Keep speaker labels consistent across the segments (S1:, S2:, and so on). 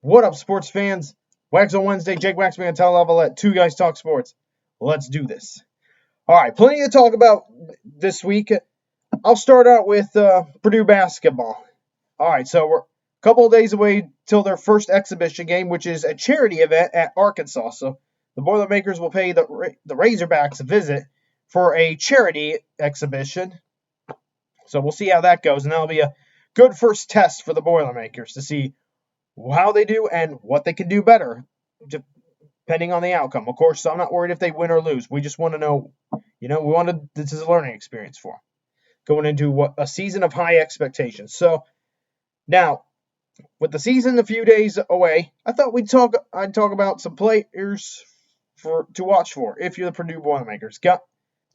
S1: What up, sports fans? Waxon Wednesday, Jake Waxman, and Tyler Level at Two Guys Talk Sports. Let's do this. All right, plenty to talk about this week. I'll start out with Purdue basketball. All right, so we're a couple of days away till their first exhibition game, which is a charity event at Arkansas. So the Boilermakers will pay the Razorbacks a visit for a charity exhibition. So we'll see how that goes, and that'll be a good first test for the Boilermakers to see how they do and what they can do better, depending on the outcome. Of course, I'm not worried if they win or lose. We just want to know, this is a learning experience for them, going into a season of high expectations. So now, with the season a few days away, I thought I'd talk about some players to watch for if you're the Purdue Boilermakers. Got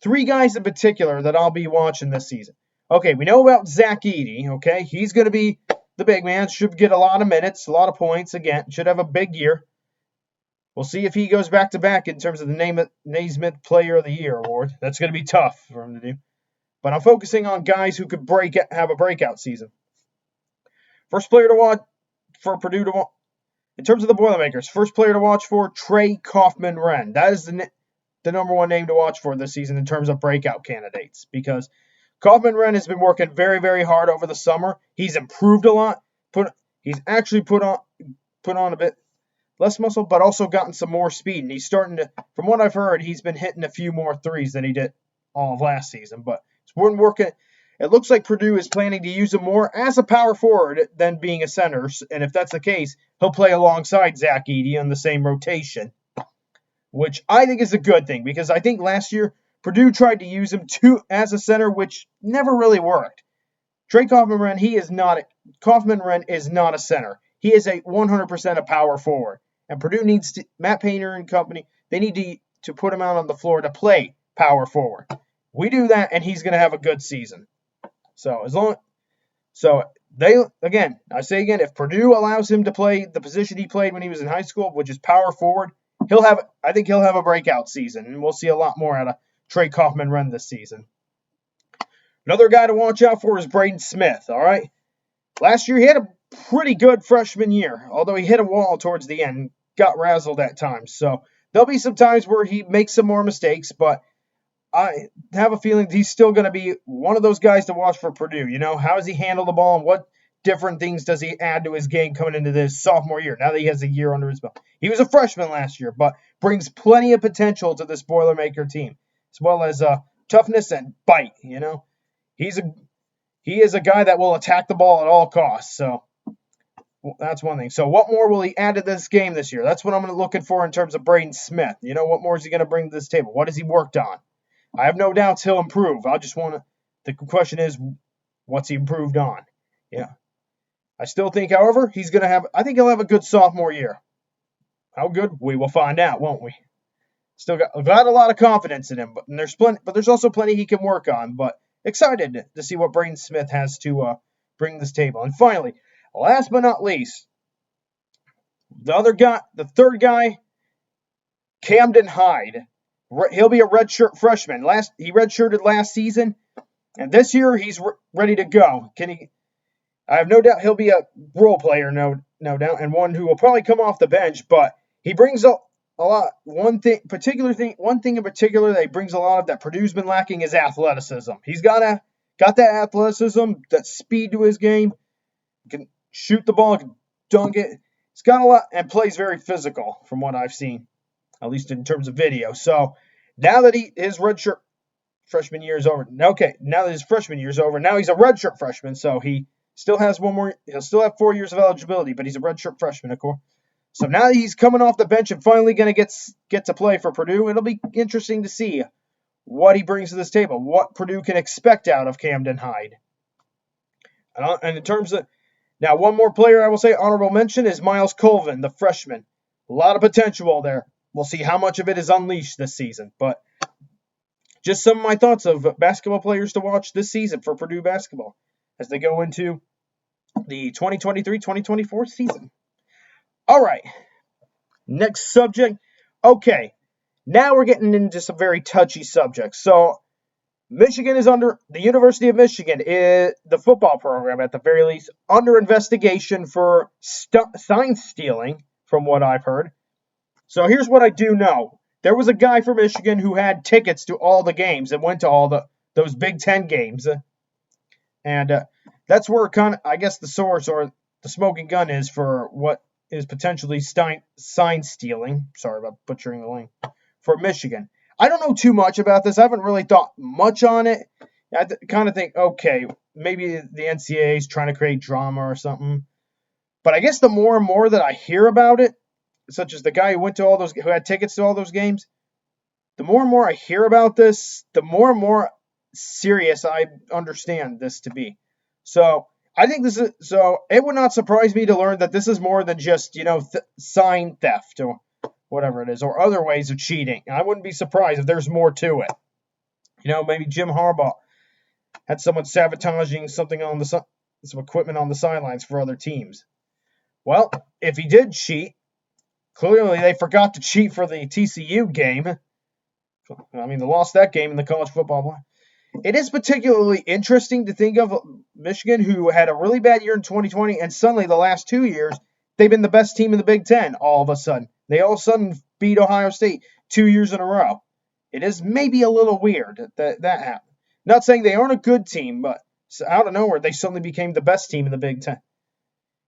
S1: three guys in particular that I'll be watching this season. Okay, we know about Zach Edey. Okay, he's going to be the big man, should get a lot of minutes, a lot of points. Again, should have a big year. We'll see if he goes back-to-back in terms of the Naismith Player of the Year award. That's going to be tough for him to do. But I'm focusing on guys who could have a breakout season. First player to watch for Purdue to watch, in terms of the Boilermakers, first player to watch for, Trey Kaufman-Renn. That is the number one name to watch for this season in terms of breakout candidates, because Kaufman-Renn has been working very, very hard over the summer. He's improved a lot. He's actually put on a bit less muscle, but also gotten some more speed. And he's starting to, from what I've heard, he's been hitting a few more threes than he did all of last season. But it's been working. It looks like Purdue is planning to use him more as a power forward than being a center. And if that's the case, he'll play alongside Zach Edey on the same rotation, which I think is a good thing, because I think last year Purdue tried to use him as a center, which never really worked. Trey Kaufman-Renn, Kaufman-Renn is not a center. He is a 100% a power forward. And Purdue needs to, Matt Painter and company, they need to put him out on the floor to play power forward. We do that, and he's going to have a good season. I say again, if Purdue allows him to play the position he played when he was in high school, which is power forward, I think he'll have a breakout season, and we'll see a lot more out of Trey Kaufman-Renn this season. Another guy to watch out for is Braden Smith, all right? Last year, he had a pretty good freshman year, although he hit a wall towards the end, got razzled at times. So there'll be some times where he makes some more mistakes, but I have a feeling he's still going to be one of those guys to watch for Purdue. How does he handle the ball, and what different things does he add to his game coming into this sophomore year, now that he has a year under his belt? He was a freshman last year, but brings plenty of potential to this Boilermaker team, as well as toughness and bite. He is a guy that will attack the ball at all costs. So that's one thing. So what more will he add to this game this year? That's what I'm looking for in terms of Braden Smith. What more is he going to bring to this table? What has he worked on? I have no doubts he'll improve. The question is, what's he improved on? Yeah. I still think, however, I think he'll have a good sophomore year. How good? We will find out, won't we? Still got a lot of confidence in him, but there's also plenty he can work on. But excited to see what Braden Smith has to bring to this table. And finally, last but not least, the third guy, Camden Hyde. He'll be a redshirt freshman. He redshirted last season, and this year he's ready to go. I have no doubt he'll be a role player, no doubt, and one who will probably come off the bench. But he brings a lot. One thing in particular that he brings a lot of that Purdue's been lacking is athleticism. He's got that athleticism, that speed to his game. He can shoot the ball, can dunk it. He's got a lot and plays very physical, from what I've seen, at least in terms of video. So now that his redshirt freshman year is over, now that his freshman year is over, now he's a redshirt freshman. So he still has he'll still have 4 years of eligibility, but he's a redshirt freshman, of course. So now that he's coming off the bench and finally going to get to play for Purdue, it'll be interesting to see what he brings to this table, what Purdue can expect out of Camden Hyde. And in terms of, now one more player I will say honorable mention is Miles Colvin, the freshman. A lot of potential there. We'll see how much of it is unleashed this season. But just some of my thoughts of basketball players to watch this season for Purdue basketball as they go into the 2023-2024 season. All right, next subject. Okay, now we're getting into some very touchy subjects. So Michigan is under, the University of Michigan, is the football program at the very least, under investigation for sign stealing, from what I've heard. So here's what I do know. There was a guy from Michigan who had tickets to all the games and went to all those Big Ten games. And that's where kind of, I guess, the source or the smoking gun is for what is potentially sign stealing. Sorry about butchering the name. For Michigan. I don't know too much about this. I haven't really thought much on it. I kind of think, okay, maybe the NCAA is trying to create drama or something. But I guess the more and more that I hear about it, such as the guy who had tickets to all those games, the more and more I hear about this, the more and more serious I understand this to be. So I think so it would not surprise me to learn that this is more than just, sign theft or whatever it is, or other ways of cheating. I wouldn't be surprised if there's more to it. Maybe Jim Harbaugh had someone sabotaging something on some equipment on the sidelines for other teams. Well, if he did cheat, clearly they forgot to cheat for the TCU game. I mean, they lost that game in the college football. It is particularly interesting to think of Michigan, who had a really bad year in 2020, and suddenly the last 2 years, they've been the best team in the Big Ten all of a sudden. They all of a sudden beat Ohio State 2 years in a row. It is maybe a little weird that happened. Not saying they aren't a good team, but out of nowhere, they suddenly became the best team in the Big Ten,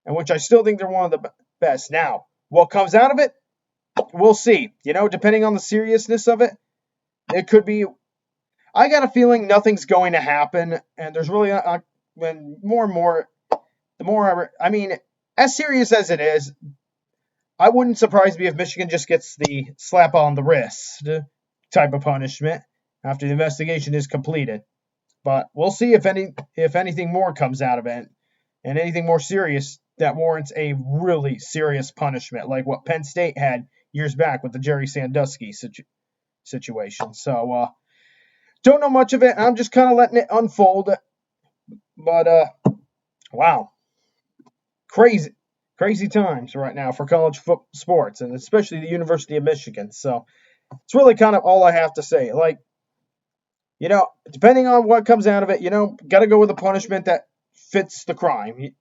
S1: and which I still think they're one of the best. Now, what comes out of it, we'll see. Depending on the seriousness of it, it could be. I got a feeling nothing's going to happen, and there's really, when more and more, as serious as it is, I wouldn't surprise me if Michigan just gets the slap on the wrist type of punishment after the investigation is completed. But we'll see if anything more comes out of it, and anything more serious that warrants a really serious punishment, like what Penn State had years back with the Jerry Sandusky situation. So, don't know much of it. I'm just kind of letting it unfold. But, wow. Crazy times right now for college sports, and especially the University of Michigan. So, it's really kind of all I have to say. Depending on what comes out of it, got to go with a punishment that fits the crime.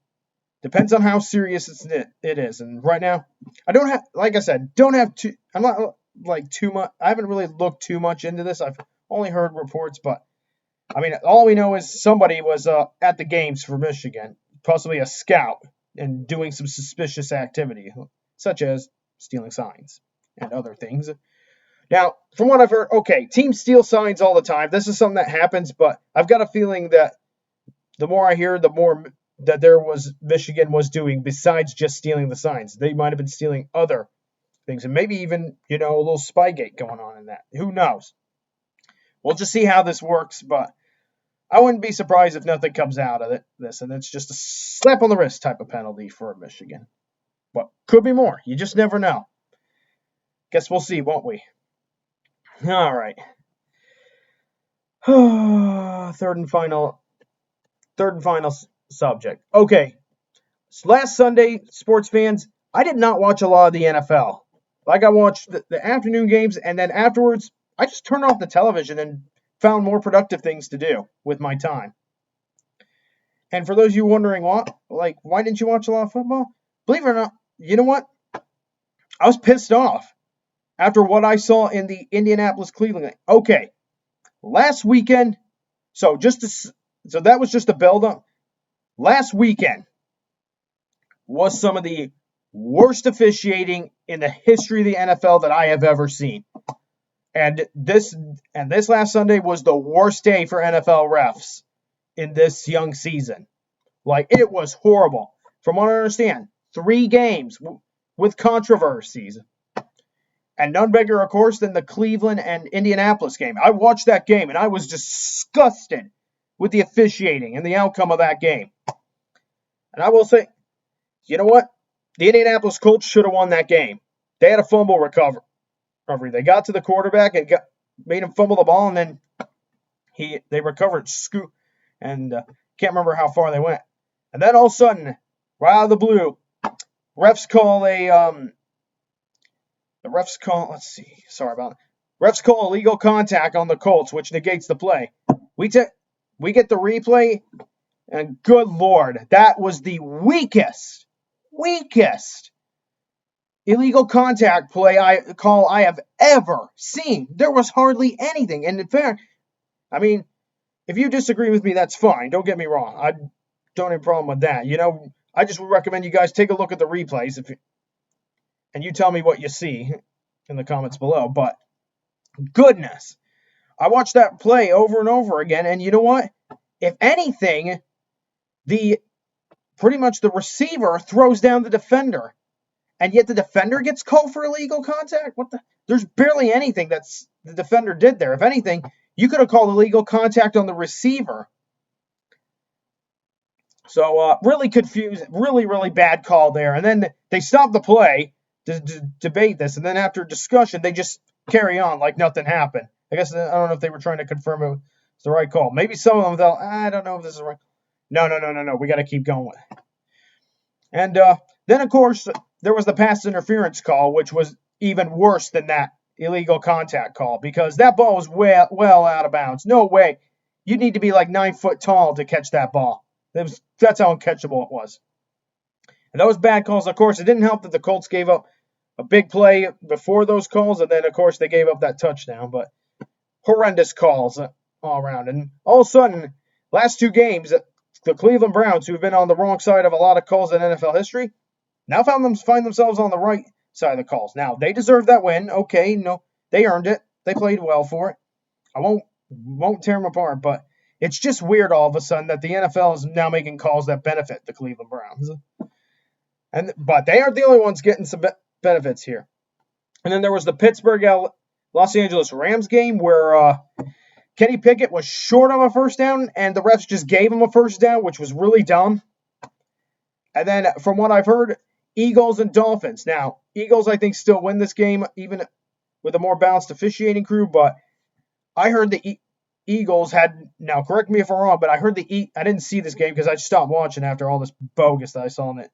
S1: Depends on how serious it is. And right now, I don't have, like I said, I'm not too much. I haven't really looked too much into this. I've only heard reports, but all we know is somebody was at the games for Michigan, possibly a scout, and doing some suspicious activity, such as stealing signs and other things. Now, from what I've heard, okay, teams steal signs all the time. This is something that happens, but I've got a feeling that the more I hear, the more that Michigan was doing besides just stealing the signs. They might have been stealing other things, and maybe even, a little Spygate going on in that. Who knows? We'll just see how this works, but I wouldn't be surprised if nothing comes out of this, and it's just a slap on the wrist type of penalty for Michigan. But could be more. You just never know. Guess we'll see, won't we? All right. Third and final subject. Okay. Last Sunday, sports fans, I did not watch a lot of the NFL. I watched the afternoon games, and then afterwards, I just turned off the television and found more productive things to do with my time. And for those of you wondering why didn't you watch a lot of football? Believe it or not, you know what? I was pissed off after what I saw in the Indianapolis-Cleveland game. Okay, last weekend, so that was just a build-up. Last weekend was some of the worst officiating in the history of the NFL that I have ever seen. And this last Sunday was the worst day for NFL refs in this young season. It was horrible. From what I understand, 3 games with controversies. And none bigger, of course, than the Cleveland and Indianapolis game. I watched that game, and I was disgusted with the officiating and the outcome of that game. And I will say, you know what? The Indianapolis Colts should have won that game. They had a fumble recovery. They got to the quarterback and made him fumble the ball, and then they recovered, and can't remember how far they went. And then all of a sudden, right out of the blue, refs call illegal contact on the Colts, which negates the play. We get the replay, and good Lord, that was the weakest illegal contact call I have ever seen. There was hardly anything. And in fact, I mean, if you disagree with me, that's fine. Don't get me wrong. I don't have a problem with that. I just would recommend you guys take a look at the replays and you tell me what you see in the comments below. But goodness, I watched that play over and over again, and you know what? If anything, pretty much the receiver throws down the defender, and yet the defender gets called for illegal contact. There's barely anything that's the defender did there. If anything, you could have called illegal contact on the receiver. So really confused, really bad call there. And then they stopped the play to debate this, and then after discussion, they just carry on like nothing happened. I guess I don't know if they were trying to confirm it was the right call. Maybe some of them thought, I don't know if this is right. No. We got to keep going. And then, of course, there was the pass interference call, which was even worse than that illegal contact call because that ball was well out of bounds. No way. You need to be like 9 foot tall to catch that ball. That's how uncatchable it was. And those bad calls, of course, it didn't help that the Colts gave up a big play before those calls, and then, of course, they gave up that touchdown. But horrendous calls all around. And all of a sudden, last 2 games, the Cleveland Browns, who have been on the wrong side of a lot of calls in NFL history, now find themselves on the right side of the calls. Now, they deserve that win. Okay, no, they earned it. They played well for it. I won't tear them apart, but it's just weird all of a sudden that the NFL is now making calls that benefit the Cleveland Browns. But they aren't the only ones getting some benefits here. And then there was the Pittsburgh Los Angeles Rams game where Kenny Pickett was short of a first down, and the refs just gave him a first down, which was really dumb. And then from what I've heard, Eagles and Dolphins. Now, Eagles, I think, still win this game, even with a more balanced officiating crew, but I heard the Eagles had, now correct me if I'm wrong, but I heard I didn't see this game because I stopped watching after all this bogus that I saw in the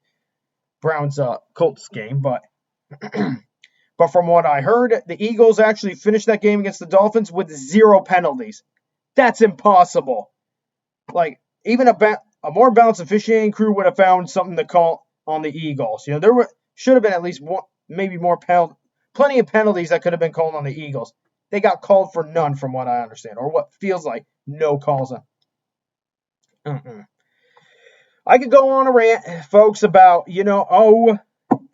S1: Browns Colts game, but but from what I heard, the Eagles actually finished that game against the Dolphins with 0 penalties. That's impossible. Like, even a more balanced officiating crew would have found something to call on the Eagles. There should have been at least one, maybe more plenty of penalties that could have been called on the Eagles. They got called for none, from what I understand, or what feels like no calls on. I could go on a rant, folks, about,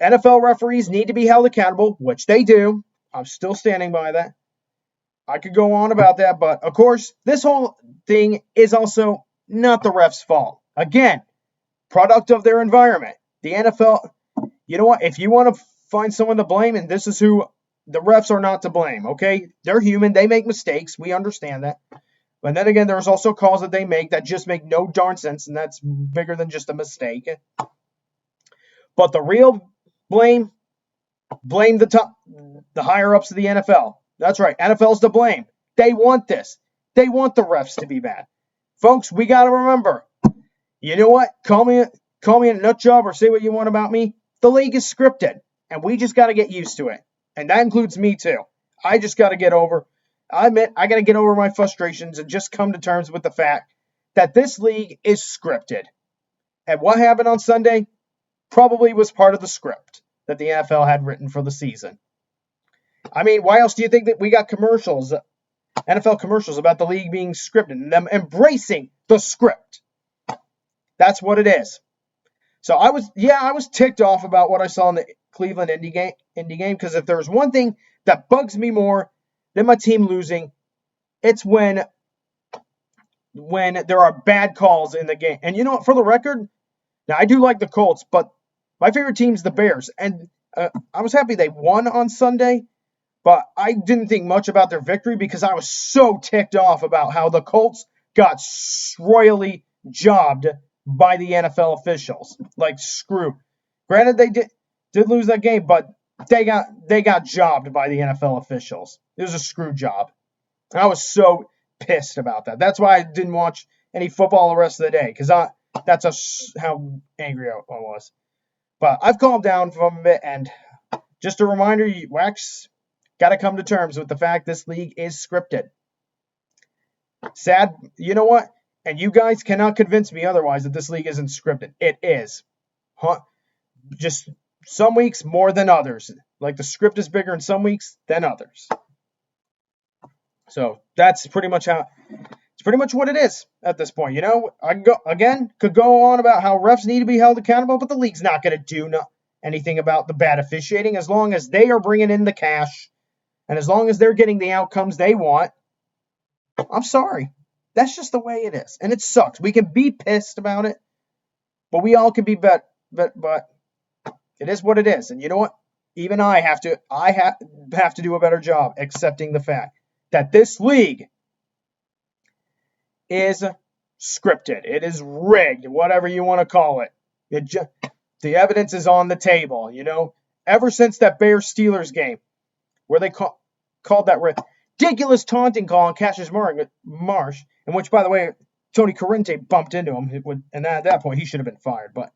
S1: NFL referees need to be held accountable, which they do. I'm still standing by that. I could go on about that, but of course, this whole thing is also not the ref's fault. Again, product of their environment. The NFL, you know what? If you want to find someone to blame, and this is who, the refs are not to blame, okay? They're human. They make mistakes. We understand that. But then again, there's also calls that they make that just make no darn sense, and that's bigger than just a mistake. But the real blame the higher-ups of the NFL. That's right. NFL's to blame. They want this. They want the refs to be bad. Folks, we got to remember, you know what? Call me a nut job or say what you want about me. The league is scripted, and we just got to get used to it. And that includes me, too. I just got to get over, I admit, I got to get over my frustrations and just come to terms with the fact that this league is scripted. And what happened on Sunday probably was part of the script that the NFL had written for the season. I mean, why else do you think that we got commercials, NFL commercials about the league being scripted and them embracing the script? That's what it is. So I was ticked off about what I saw in the Cleveland Indy game, because if there's one thing that bugs me more than my team losing, it's when there are bad calls in the game. And you know what, for the record, now I do like the Colts, but my favorite team's the Bears. And I was happy they won on Sunday, but I didn't think much about their victory because I was so ticked off about how the Colts got royally jobbed by the NFL officials. Like, screw. Granted, they did lose that game, but they got jobbed by the NFL officials. It was a screw job. And I was so pissed about that. That's why I didn't watch any football the rest of the day, because that's how angry I was. But I've calmed down from a bit, and just a reminder, Wax got to come to terms with the fact this league is scripted. Sad, you know what? And you guys cannot convince me otherwise that this league isn't scripted. It is. Huh? Just some weeks more than others. Like the script is bigger in some weeks than others. So that's pretty much what it is at this point. You know, I could go on about how refs need to be held accountable, but the league's not going to do anything about the bad officiating as long as they are bringing in the cash and as long as they're getting the outcomes they want. I'm sorry. That's just the way it is. And it sucks. We can be pissed about it, but we all can be but it is what it is. And you know what? Even I have to do a better job accepting the fact that this league is scripted. It is rigged, whatever you want to call it. The evidence is on the table, you know. Ever since that Bears-Steelers game where they called that ridiculous taunting call on Cassius Marsh, in which, by the way, Tony Corrente bumped into him, and at that point, he should have been fired. But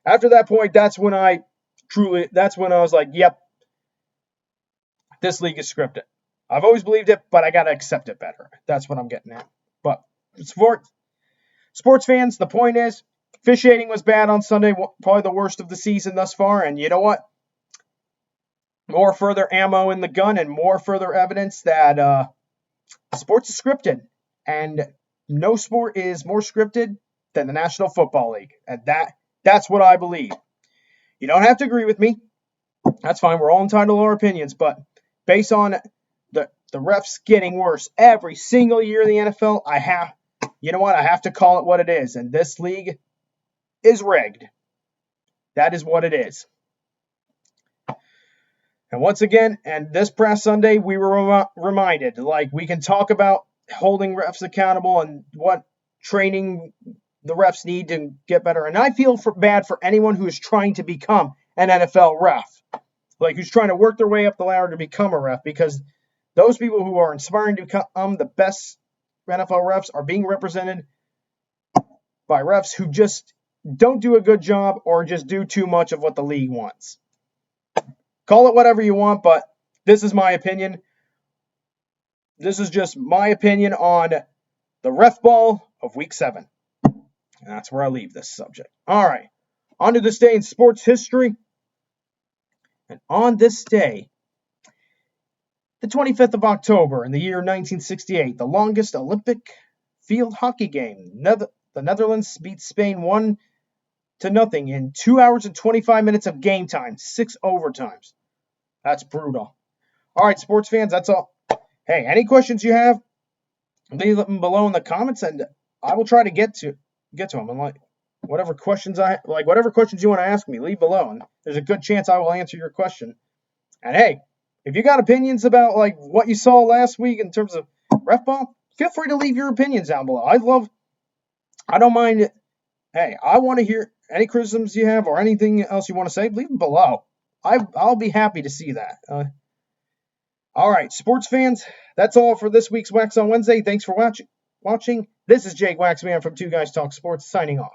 S1: after that point, that's when I was like, yep, this league is scripted. I've always believed it, but I got to accept it better. That's what I'm getting at. But sports fans, the point is, officiating was bad on Sunday, probably the worst of the season thus far, and you know what? More further ammo in the gun and more further evidence that sports is scripted. And no sport is more scripted than the National Football League. And that's what I believe. You don't have to agree with me. That's fine. We're all entitled to our opinions. But based on the refs getting worse every single year in the NFL, I have to call it what it is. And this league is rigged. That is what it is. And once again, and this past Sunday, we were reminded, like, we can talk about holding refs accountable and what training the refs need to get better. And I feel bad for anyone who is trying to become an NFL ref, like who's trying to work their way up the ladder to become a ref, because those people who are inspiring to become the best NFL refs are being represented by refs who just don't do a good job or just do too much of what the league wants. Call it whatever you want, but this is my opinion. This is just my opinion on the ref ball of Week 7. And that's where I leave this subject. All right, on to this day in sports history. And on this day, the 25th of October in the year 1968, the longest Olympic field hockey game. The Netherlands beat Spain 1-0 in 2 hours and 25 minutes of game time, 6 overtimes. That's brutal. All right, sports fans, that's all. Hey, any questions you have, leave them below in the comments, and I will try to get to them. And whatever questions you want to ask me, leave below, and there's a good chance I will answer your question. And hey, if you got opinions about like what you saw last week in terms of ref ball, feel free to leave your opinions down below. I don't mind it. Hey, I want to hear any criticisms you have or anything else you want to say, leave them below. I'll be happy to see that. All right, sports fans, that's all for this week's Waxon Wednesday. Thanks for watching. This is Jake Waxman from Two Guys Talk Sports, signing off.